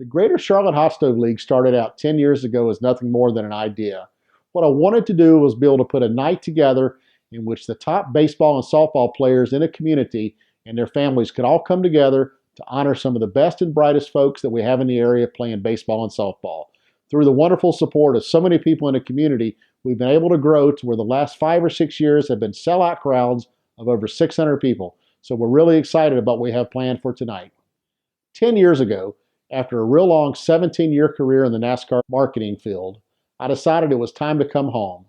The Greater Charlotte Hot Stove League started out 10 years ago as nothing more than an idea. What I wanted to do was be able to put a night together in which the top baseball and softball players in a community and their families could all come together to honor some of the best and brightest folks that we have in the area playing baseball and softball. Through the wonderful support of so many people in the community, we've been able to grow to where the last 5 or 6 years have been sellout crowds of over 600 people. So we're really excited about what we have planned for tonight. 10 years ago, after a real long 17-year career in the NASCAR marketing field, I decided it was time to come home.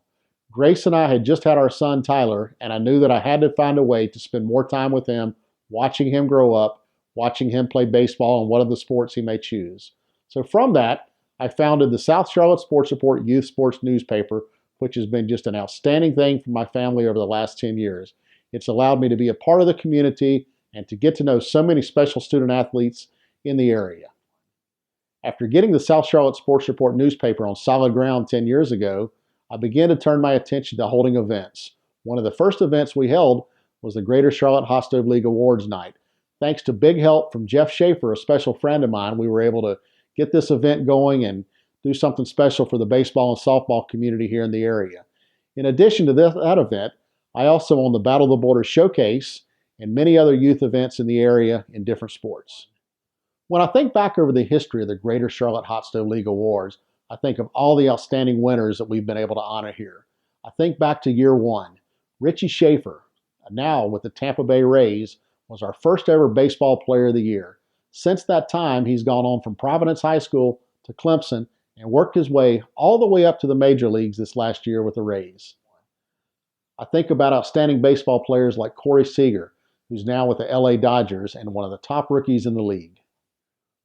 Grace and I had just had our son Tyler, and I knew that I had to find a way to spend more time with him, watching him grow up, watching him play baseball in one of the sports he may choose. So from that, I founded the South Charlotte Sports Report Youth Sports newspaper, which has been just an outstanding thing for my family over the last 10 years. It's allowed me to be a part of the community and to get to know so many special student athletes in the area. After getting the South Charlotte Sports Report newspaper on solid ground 10 years ago, I began to turn my attention to holding events. One of the first events we held was the Greater Charlotte Hot Stove League Awards Night. Thanks to big help from Jeff Schaefer, a special friend of mine, we were able to get this event going and do something special for the baseball and softball community here in the area. In addition to that event, I also own the Battle of the Border Showcase and many other youth events in the area in different sports. When I think back over the history of the Greater Charlotte Hot Stove League Awards, I think of all the outstanding winners that we've been able to honor here. I think back to year one. Richie Schaefer, now with the Tampa Bay Rays, was our first ever baseball player of the year. Since that time, he's gone on from Providence High School to Clemson and worked his way all the way up to the major leagues this last year with the Rays. I think about outstanding baseball players like Corey Seager, who's now with the LA Dodgers and one of the top rookies in the league.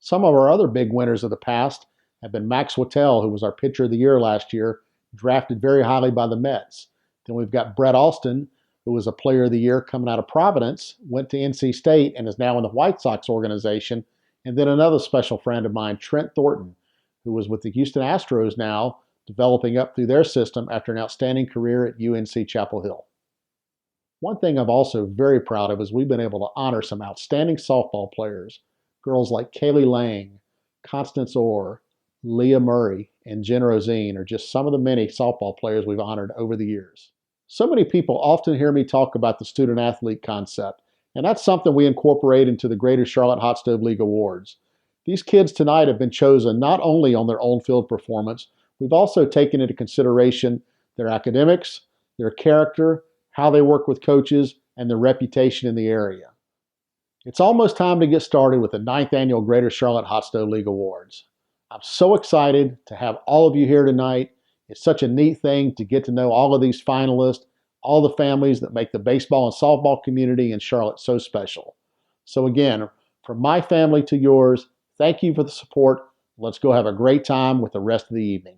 Some of our other big winners of the past have been Max Whitell, who was our pitcher of the year last year, drafted very highly by the Mets. Then we've got Brett Alston, who was a player of the year coming out of Providence, went to NC State and is now in the White Sox organization. And then another special friend of mine, Trent Thornton, who was with the Houston Astros now, developing up through their system after an outstanding career at UNC Chapel Hill. One thing I'm also very proud of is we've been able to honor some outstanding softball players. Girls like Kaylee Lang, Constance Orr, Leah Murray, and Jen Rosine are just some of the many softball players we've honored over the years. So many people often hear me talk about the student athlete concept, and that's something we incorporate into the Greater Charlotte Hot Stove League Awards. These kids tonight have been chosen not only on their on-field performance, we've also taken into consideration their academics, their character, how they work with coaches, and their reputation in the area. It's almost time to get started with the 9th Annual Greater Charlotte Hot Stove League Awards. I'm so excited to have all of you here tonight. It's such a neat thing to get to know all of these finalists, all the families that make the baseball and softball community in Charlotte so special. So again, from my family to yours, thank you for the support. Let's go have a great time with the rest of the evening.